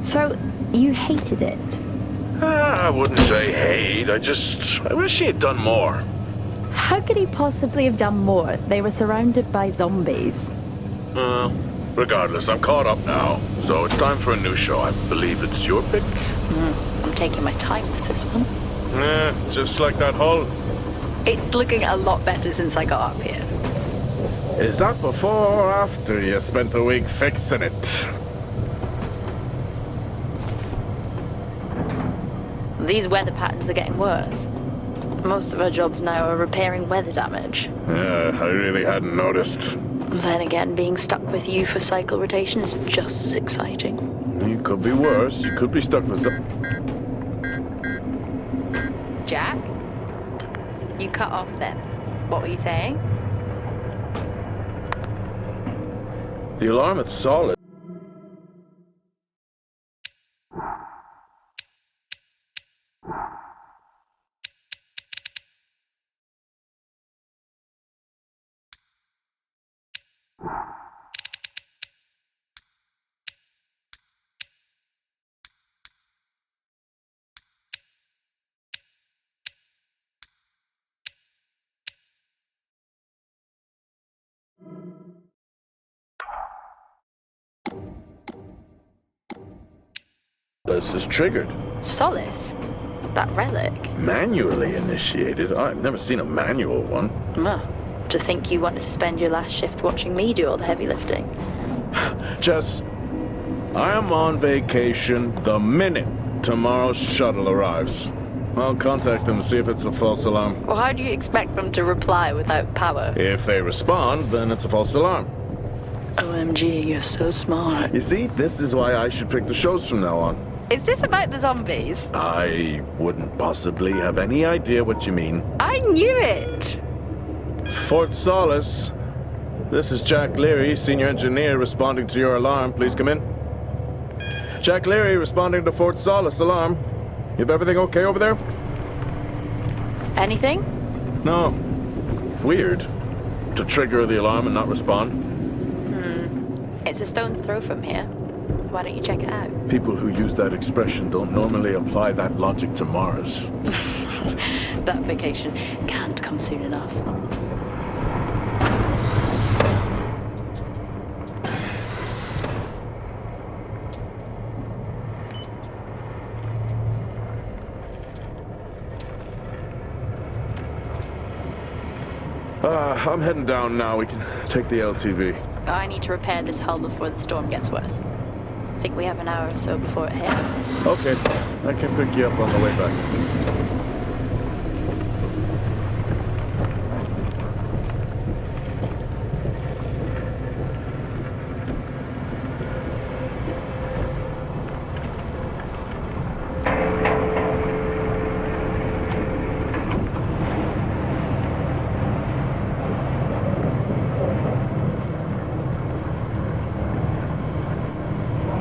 So, you hated it? I wouldn't say hate, I wish he had done more. How could he possibly have done more? They were surrounded by zombies. Regardless, I'm caught up now, so it's time for a new show. I believe it's your pick? I'm taking my time with this one. Just like that hull. It's looking a lot better since I got up here. Is that before or after you spent a week fixing it? These weather patterns are getting worse. Most of our jobs now are repairing weather damage. Yeah, I really hadn't noticed. Then again, being stuck with you for cycle rotation is just as exciting. You could be worse. You could be stuck with some... Jack? You cut off then. What were you saying? The alarm at Solis. This is triggered. Solis? That relic? Manually initiated? I've never seen a manual one. To think you wanted to spend your last shift watching me do all the heavy lifting. Jess, I am on vacation the minute tomorrow's shuttle arrives. I'll contact them and see if it's a false alarm. Well, how do you expect them to reply without power? If they respond, then it's a false alarm. OMG, you're so smart. You see, this is why I should pick the shows from now on. Is this about the zombies? I wouldn't possibly have any idea what you mean. I knew it! Fort Solis. This is Jack Leary, senior engineer, responding to your alarm. Please come in. Jack Leary, responding to Fort Solis alarm. You have everything okay over there? Anything? No. Weird. To trigger the alarm and not respond. It's a stone's throw from here. Why don't you check it out? People who use that expression don't normally apply that logic to Mars. That vacation can't come soon enough. I'm heading down now. We can take the LTV. I need to repair this hull before the storm gets worse. I think we have an hour or so before it hits. Okay, I can pick you up on the way back.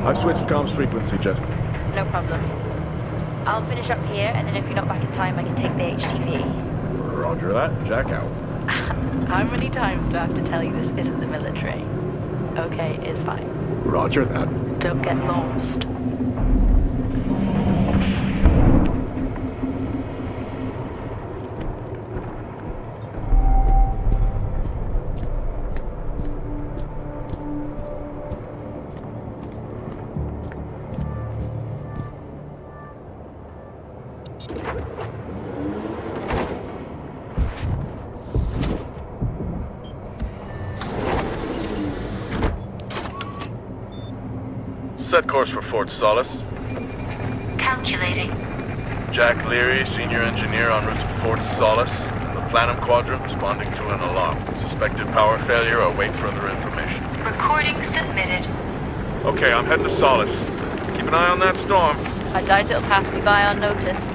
I've switched comms frequency, Jess. No problem. I'll finish up here, and then if you're not back in time, I can take the HTV. Roger that. Jack out. How many times do I have to tell you this isn't the military? Okay, it's fine. Roger that. Don't get lost. Set course for Fort Solis. Calculating. Jack Leary, senior engineer en route to Fort Solis. The Planum Quadrant responding to an alarm. Suspected power failure. Await further information. Recording submitted. Okay, I'm heading to Solis. Keep an eye on that storm. I doubt it'll pass me by unnoticed.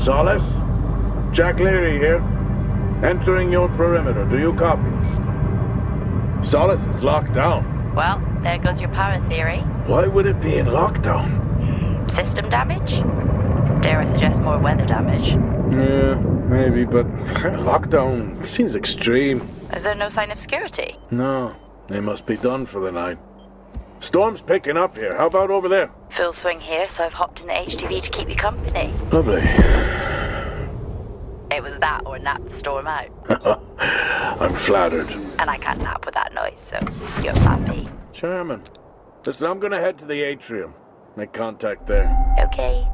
Solis? Jack Leary here. Entering your perimeter. Do you copy? Solis is locked down. Well, there goes your power theory. Why would it be in lockdown? System damage? Dare I suggest more weather damage? Yeah, maybe, but lockdown seems extreme. Is there no sign of security? No, they must be done for the night. Storm's picking up here. How about over there? Full swing here, so I've hopped in the HTV to keep you company. Lovely. It was that or nap the storm out. I'm flattered. And I can't nap with that noise, so you're happy. Charming. Listen, I'm gonna head to the atrium. Make contact there. Okay.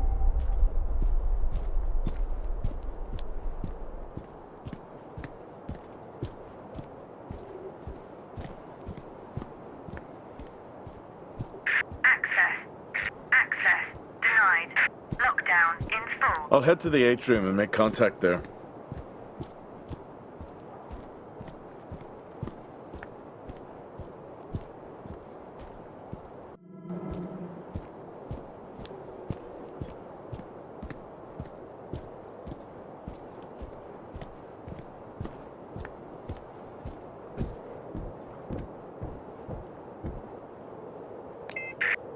Access denied. Lockdown in full. I'll head to the atrium and make contact there.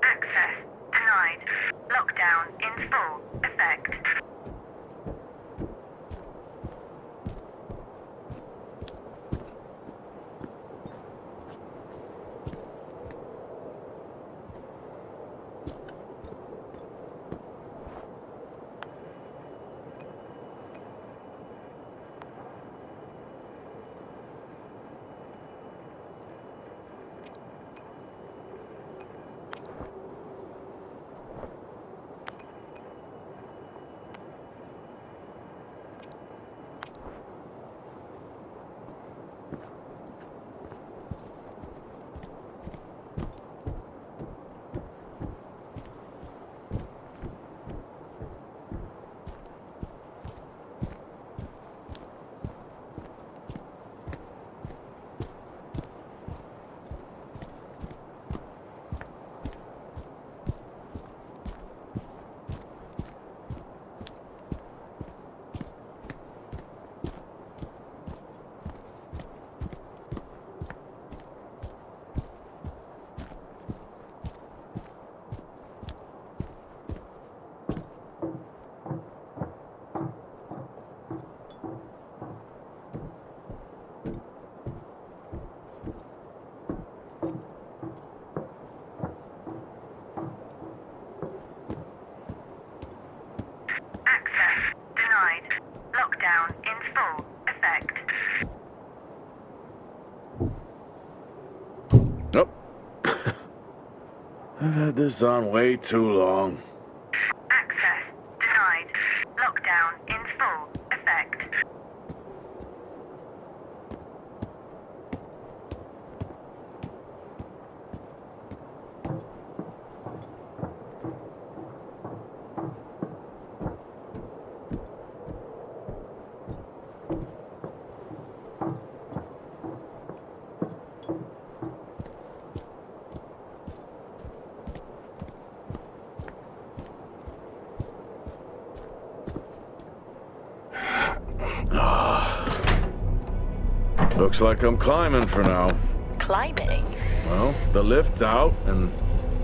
Access denied. Lockdown in full effect. Lockdown in full effect. Nope. I've had this on way too long. Access denied. Lockdown in full effect. Looks like I'm climbing for now. Climbing? Well, the lift's out and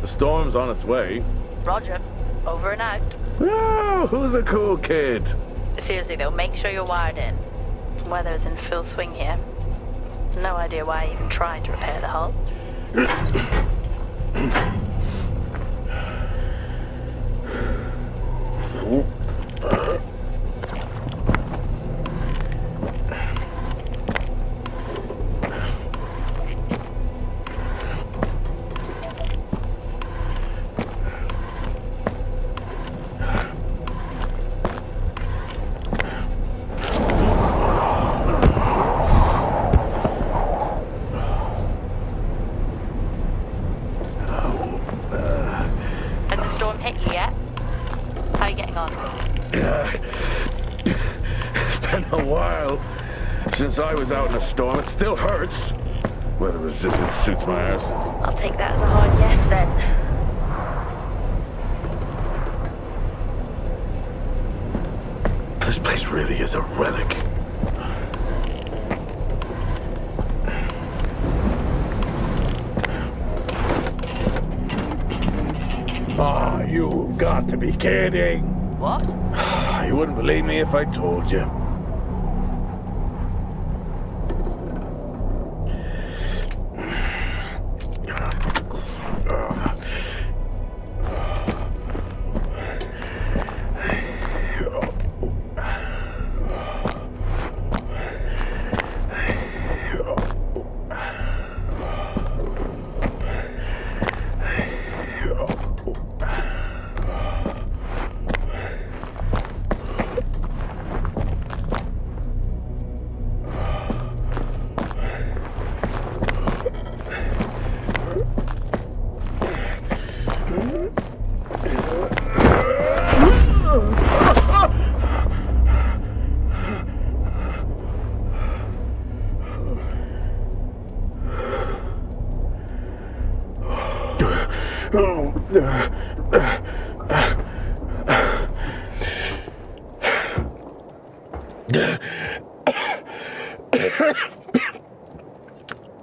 the storm's on its way. Roger. Over and out. Oh, who's a cool kid? Seriously though, make sure you're wired in. Weather's in full swing here. No idea why I even tried to repair the hull. Since I was out in a storm, it still hurts. Weather resistance suits my ass. I'll take that as a hard yes then. This place really is a relic. Ah, you've got to be kidding. What? You wouldn't believe me if I told you.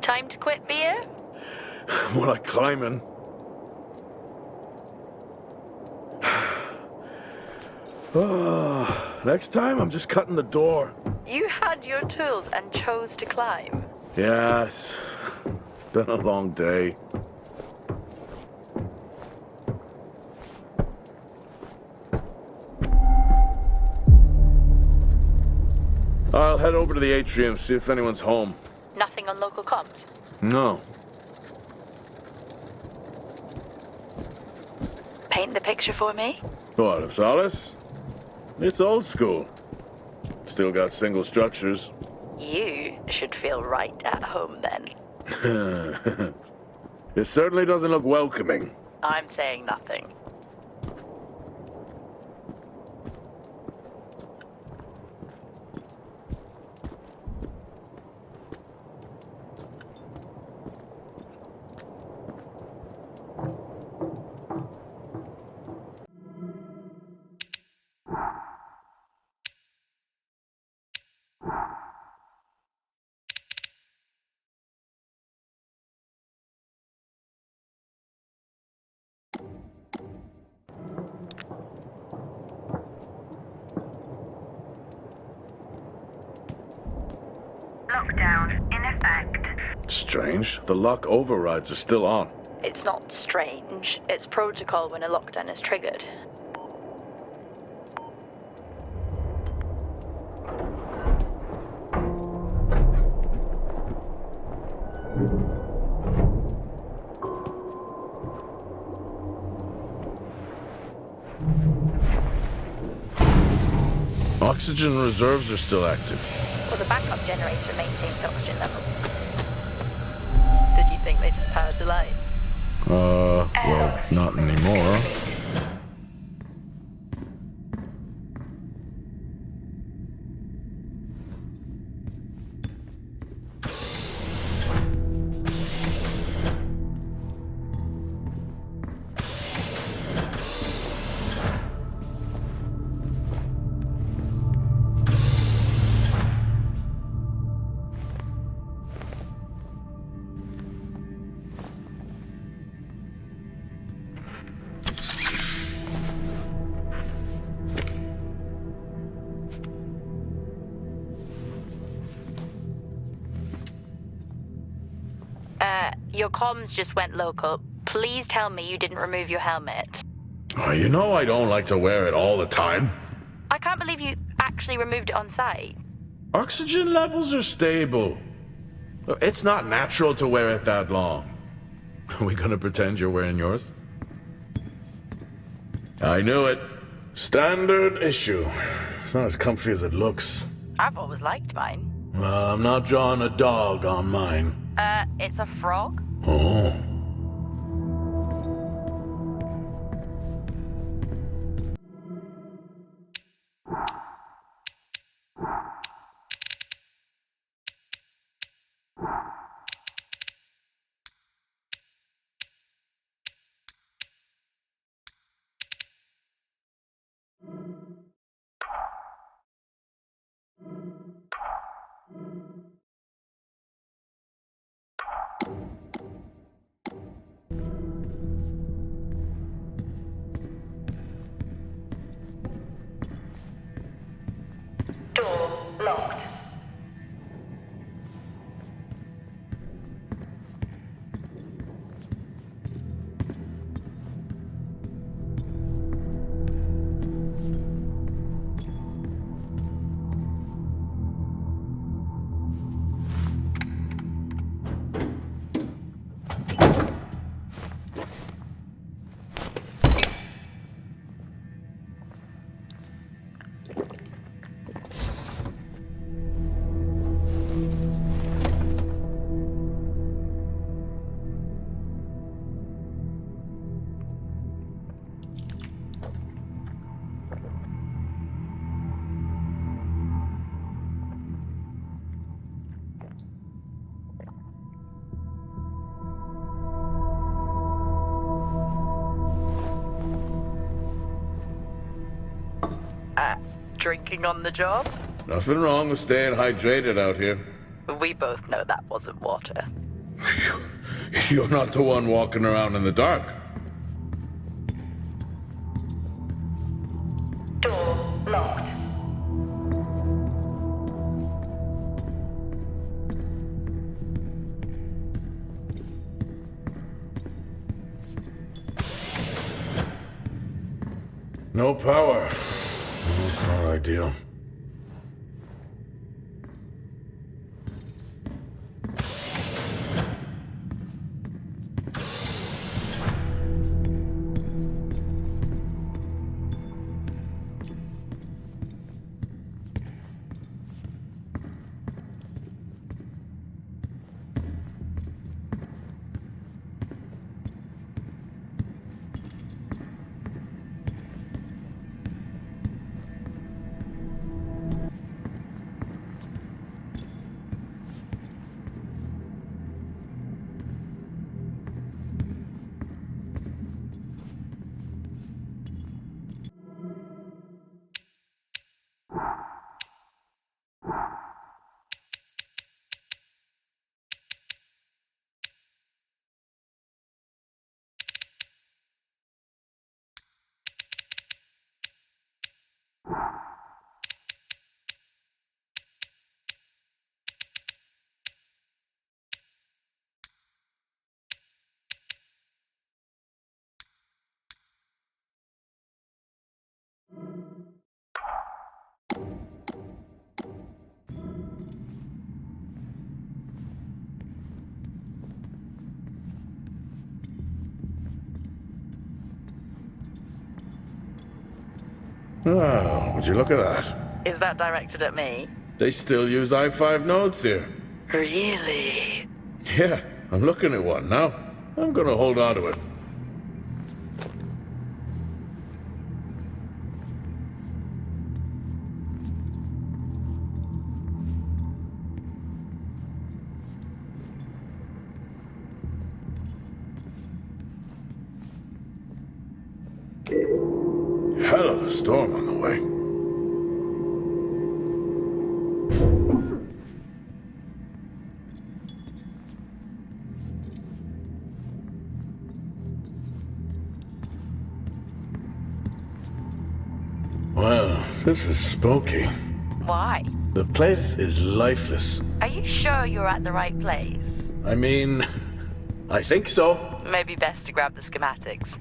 Time to quit beer? More like climbing. Next time, I'm just cutting the door. You had your tools and chose to climb. Yes. Been a long day. I'll head over to the atrium, see if anyone's home. Nothing on local comms? No. Paint the picture for me? What, of Solis? It's old school. Still got single structures. You should feel right at home then. It certainly doesn't look welcoming. I'm saying nothing. Lockdown in effect. Strange. The lock overrides are still on. It's not strange. It's protocol when a lockdown is triggered. Oxygen reserves are still active. Well, the backup generator maintains oxygen levels. Did you think they just powered the lights? Well, not anymore. Your comms just went local. Please tell me you didn't remove your helmet. Oh, you know I don't like to wear it all the time. I can't believe you actually removed it on site. Oxygen levels are stable. It's not natural to wear it that long. Are we gonna pretend you're wearing yours? I knew it. Standard issue. It's not as comfy as it looks. I've always liked mine. Well, I'm not drawing a dog on mine. It's a frog? Oh. drinking on the job? Nothing wrong with staying hydrated out here. We both know that wasn't water. You're not the one walking around in the dark. Door locked. No power. It's not ideal. Oh, would you look at that? Is that directed at me? They still use i5 nodes here. Really? Yeah, I'm looking at one now. I'm gonna hold on to it. Hell of a storm on the way. Well, this is spooky. Why? The place is lifeless. Are you sure you're at the right place? I mean, I think so. Maybe best to grab the schematics.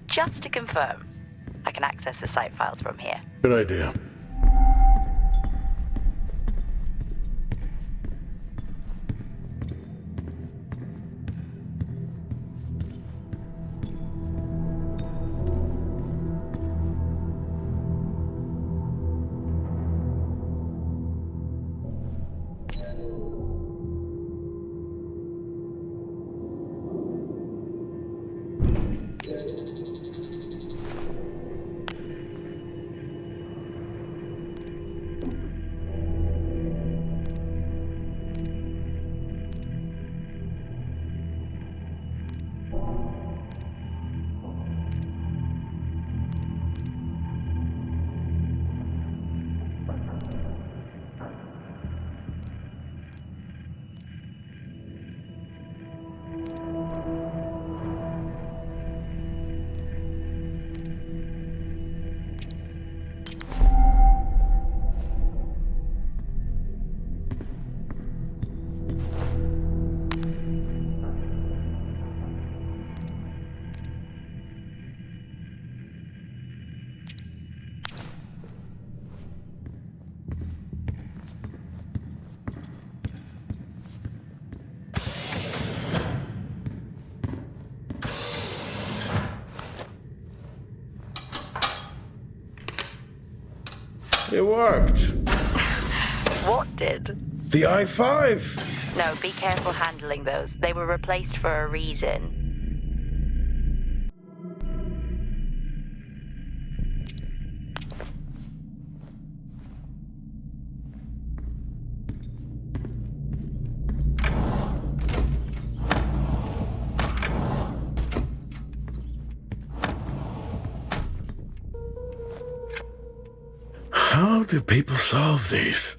Just to confirm, I can access the site files from here. Good idea. It worked. What did? The i5. No, be careful handling those. They were replaced for a reason. How do people solve these?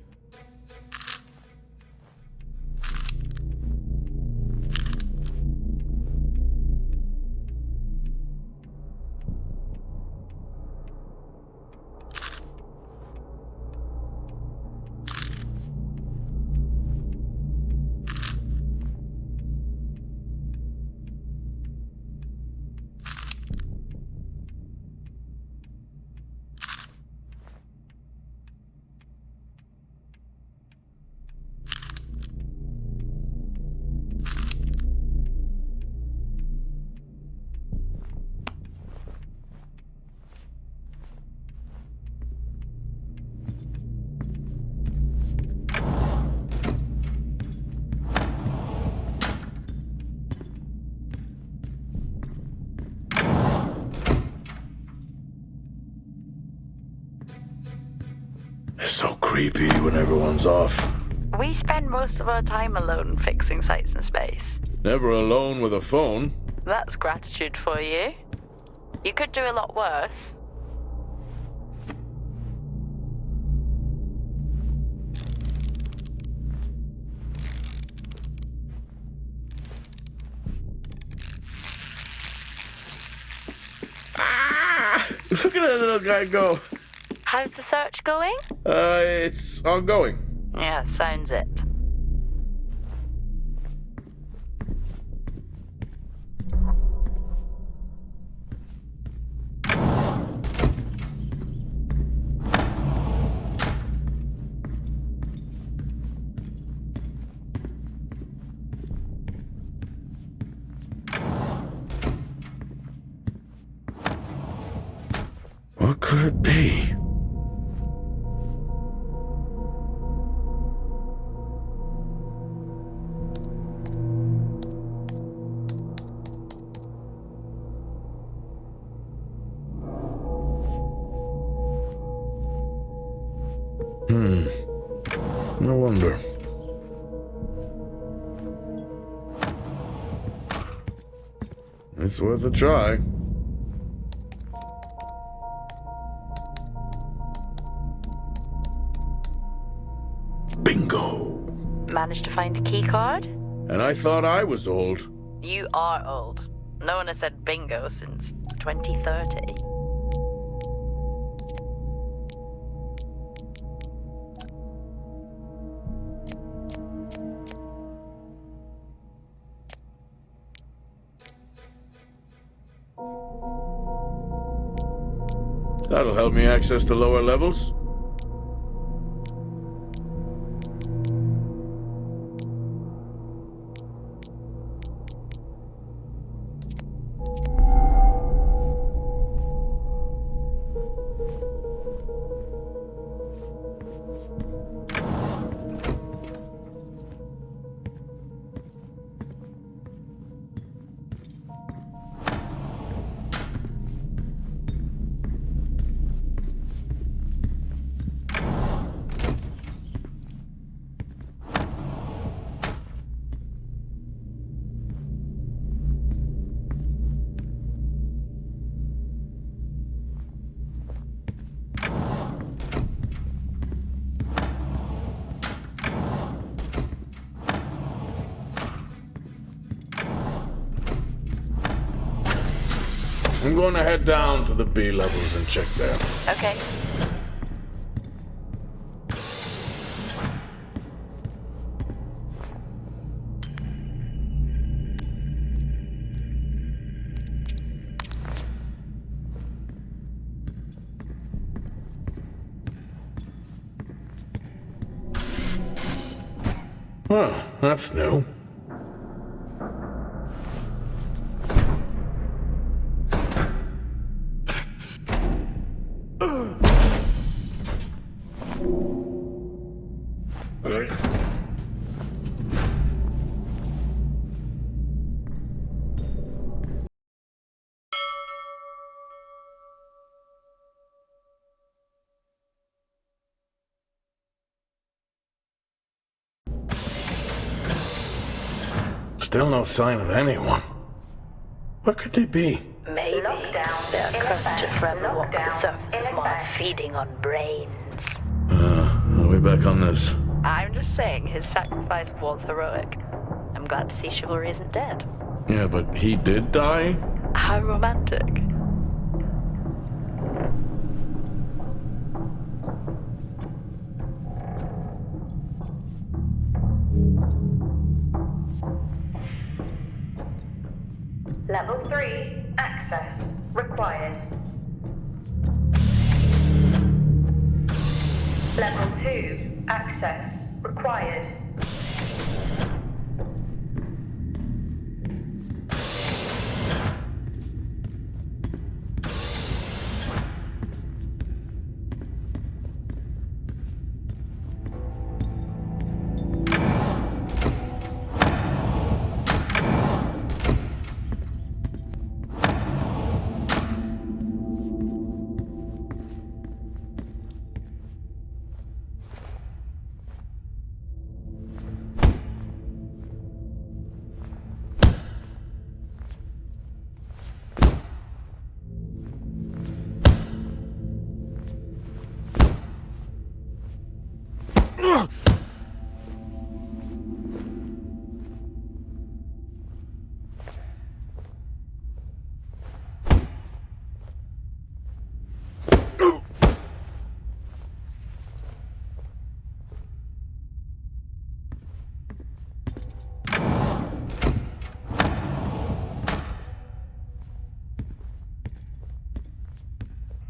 It's so creepy when everyone's off. We spend most of our time alone fixing sights in space. Never alone with a phone. That's gratitude for you. You could do a lot worse. Look at that little guy go. How's the search going? It's ongoing. Yeah, sounds it. What could it be? No wonder. It's worth a try. Bingo! Managed to find a key card? And I thought I was old. You are old. No one has said bingo since 2030. That'll help me access the lower levels. I'm going to head down to the B levels and check there. Okay. Well, that's new. Still no sign of anyone. Where could they be? Maybe they're cursed to forever walk the surface of Mars feeding on brains. me back on this. I'm just saying his sacrifice was heroic. I'm glad to see chivalry isn't dead. Yeah, but he did die? How romantic. Level 3, access required. Level 2, access required.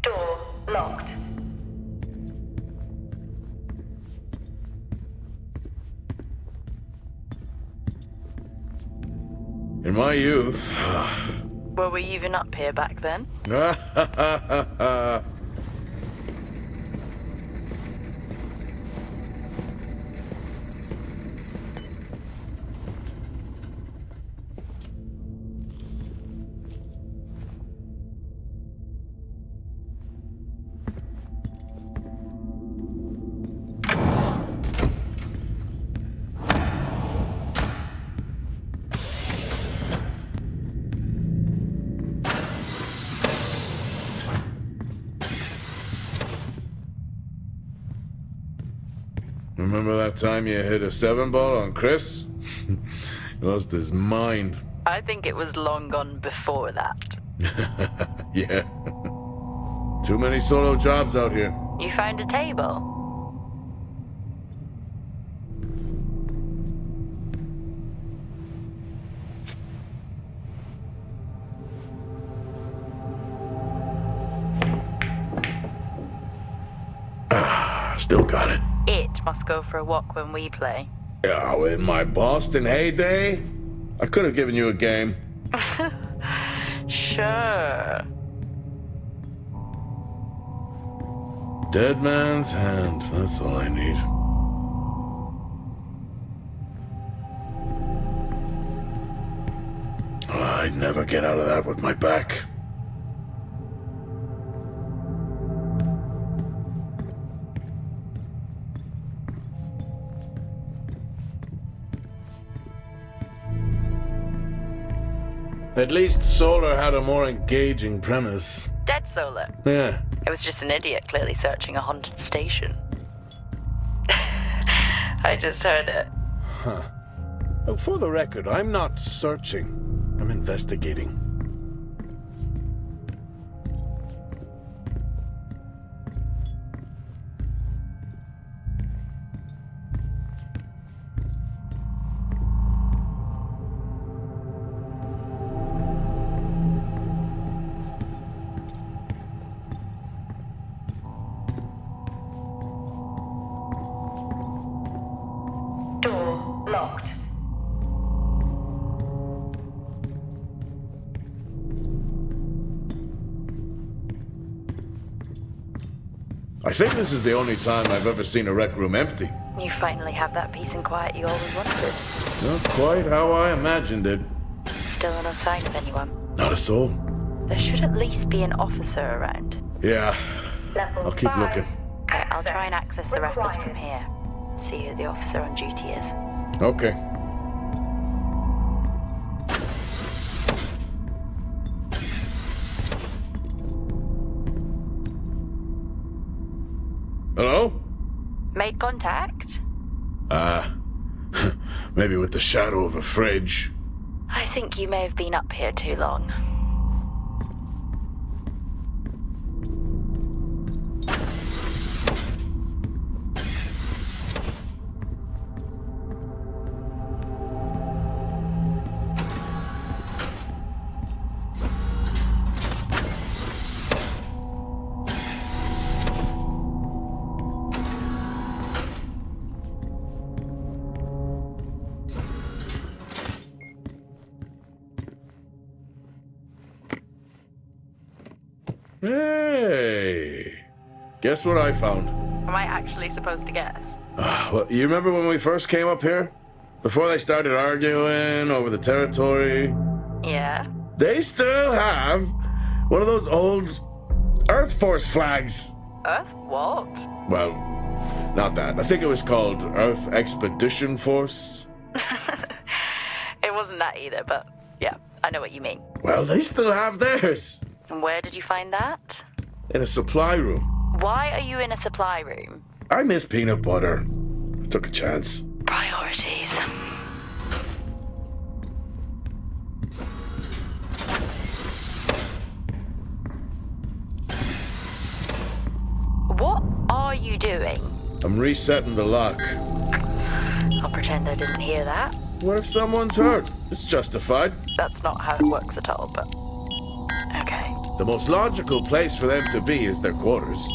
Door locked. In my youth... Were we even up here back then? Remember that time you hit a 7-ball on Chris? He lost his mind. I think it was long gone before that. Yeah. Too many solo jobs out here. You found a table? Still got it. It must go for a walk when we play. Oh, in my Boston heyday, I could have given you a game. Sure. Dead man's hand, that's all I need. Oh, I'd never get out of that with my back. At least Solar had a more engaging premise. Dead Solar. Yeah. It was just an idiot clearly searching a haunted station. I just heard it. Huh. Well, for the record, I'm not searching. I'm investigating. Door locked. I think this is the only time I've ever seen a rec room empty. You finally have that peace and quiet you always wanted. Not quite how I imagined it. Still no sign of anyone. Not a soul. There should at least be an officer around. Yeah. Level I'll keep 5. looking. Okay, I'll try and access the records from Required. here. See who the officer on duty is. Okay. Hello? Made contact? Maybe with the shadow of a fridge. I think you may have been up here too long. Hey! Guess what I found? Am I actually supposed to guess? Well, you remember when we first came up here? Before they started arguing over the territory? Yeah? They still have one of those old Earth Force flags. Earth what? Well, not that. I think it was called Earth Expedition Force. It wasn't that either, but yeah, I know what you mean. Well, they still have theirs. And where did you find that? In a supply room. Why are you in a supply room? I miss peanut butter. Took a chance. Priorities. What are you doing? I'm resetting the lock. I'll pretend I didn't hear that. What if someone's hurt? It's justified. That's not how it works at all, but... Okay. The most logical place for them to be is their quarters.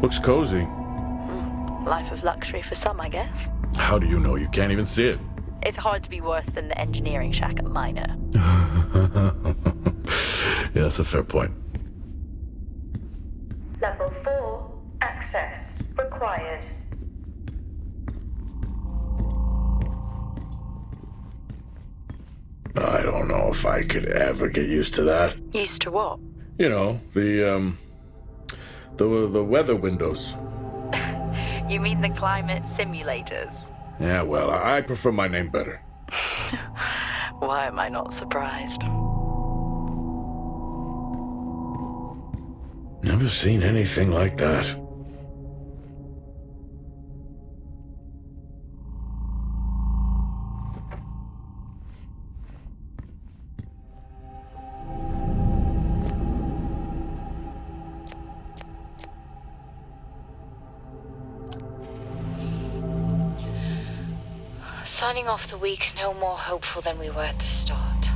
Looks cozy. Life of luxury for some, I guess. How do you know? You can't even see it. It's hard to be worse than the engineering shack at Minor. Yeah, that's a fair point. Level 4, access required. I don't know if I could ever get used to that. Used to what? You know, the weather windows. You mean the climate simulators? Yeah, well, I prefer my name better. Why am I not surprised? Never seen anything like that. Signing off the week no more hopeful than we were at the start.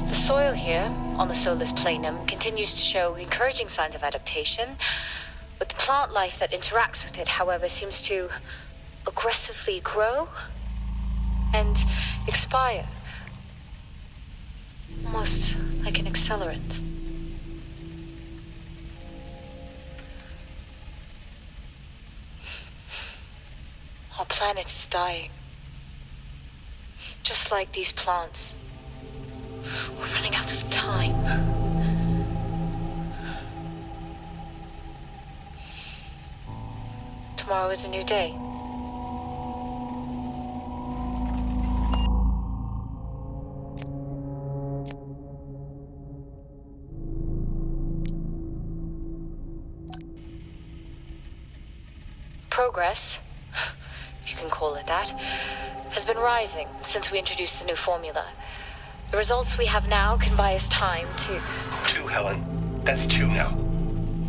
The soil here, on the Solis planum, continues to show encouraging signs of adaptation, but the plant life that interacts with it, however, seems to aggressively grow and expire. Almost like an accelerant. Our planet is dying. Just like these plants. We're running out of time. Tomorrow is a new day. Progress, if you can call it that, has been rising since we introduced the new formula. The results we have now can buy us time to... 2, Helen. That's 2 now.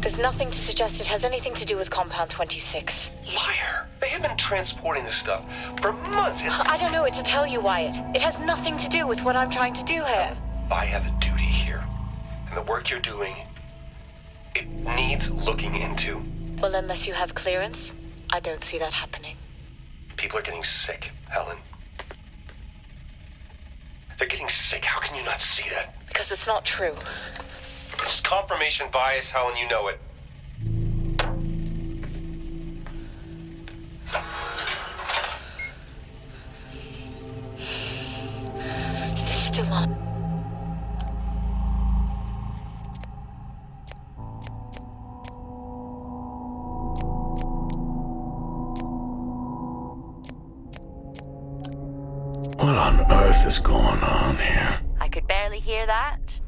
There's nothing to suggest it has anything to do with Compound 26. Liar. They have been transporting this stuff for months. I don't know what to tell you, Wyatt. It has nothing to do with what I'm trying to do here. I have a duty here. And the work you're doing, it needs looking into. Well, unless you have clearance, I don't see that happening. People are getting sick, Helen. They're getting sick. How can you not see that? Because it's not true. It's confirmation bias, Helen. You know it. What on earth is going on here? I could barely hear that.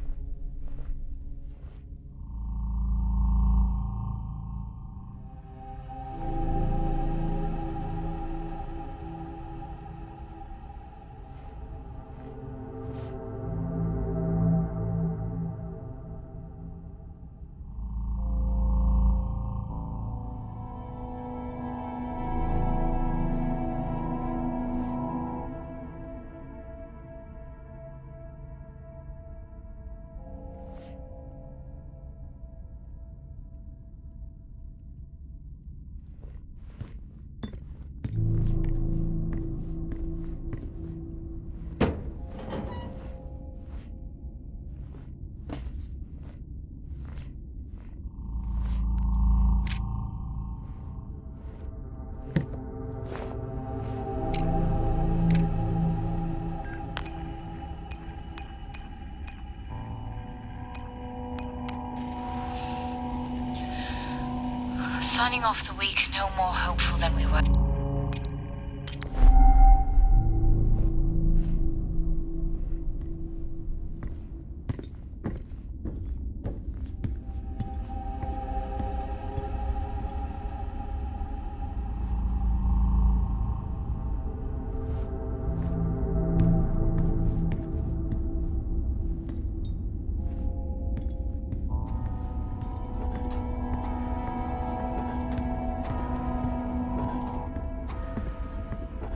Signing off the week no more hopeful than we were.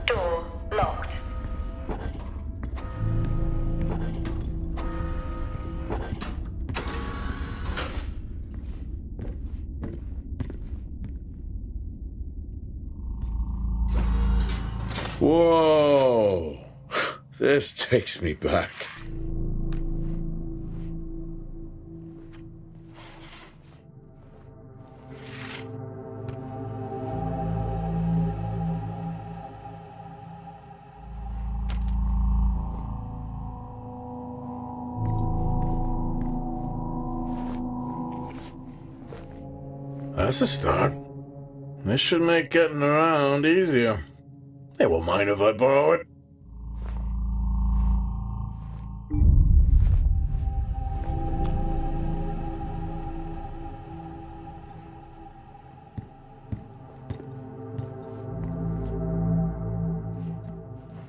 Door locked. Whoa! This takes me back. That's a start. This should make getting around easier. They won't mind if I borrow it.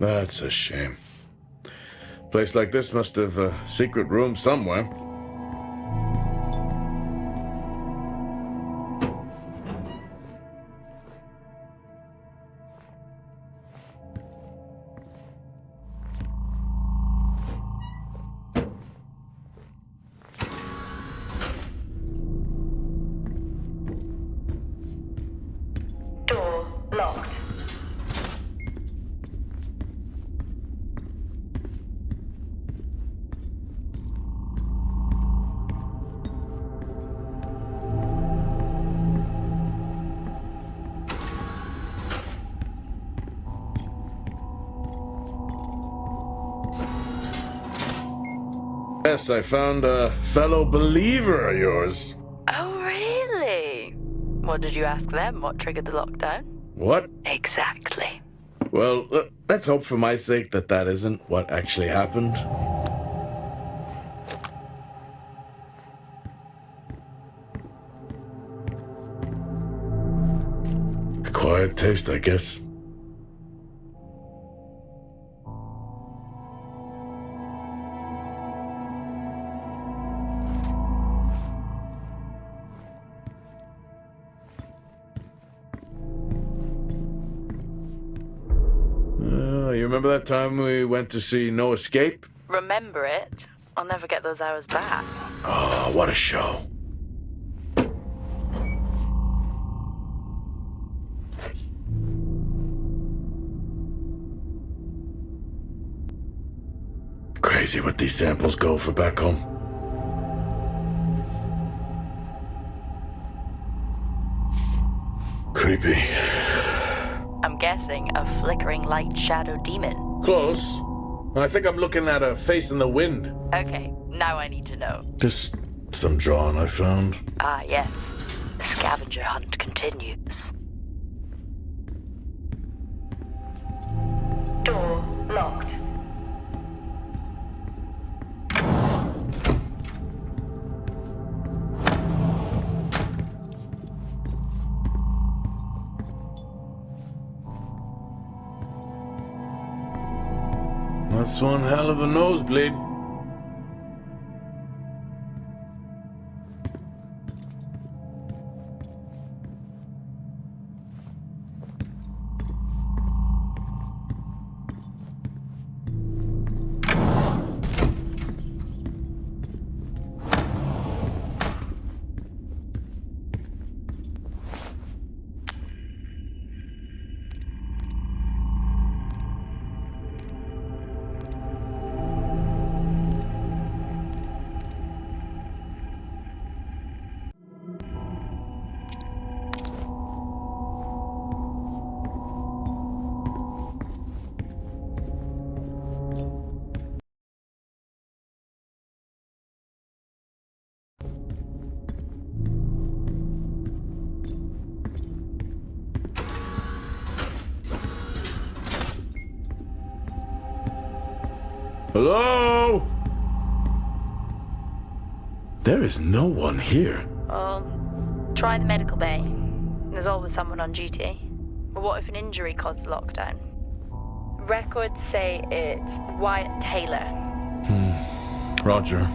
That's a shame. Place like this must have a secret room somewhere. Door locked. Yes, I found a fellow believer of yours. Oh, really? What did you ask them? What triggered the lockdown? What? Exactly. Well, let's hope for my sake that that isn't what actually happened. Quiet taste, I guess. You remember that time we went to see No Escape? Remember it? I'll never get those hours back. Oh, what a show. Crazy what these samples go for back home. Creepy. I'm guessing a flickering light shadow demon. Close. I think I'm looking at a face in the wind. Okay, now I need to know. Just some drawing I found. Ah, yes. The scavenger hunt continues. Door locked. That's one hell of a nosebleed. Hello? There is no one here. Well, try the medical bay. There's always someone on duty. But what if an injury caused the lockdown? Records say it's Wyatt Taylor. Roger.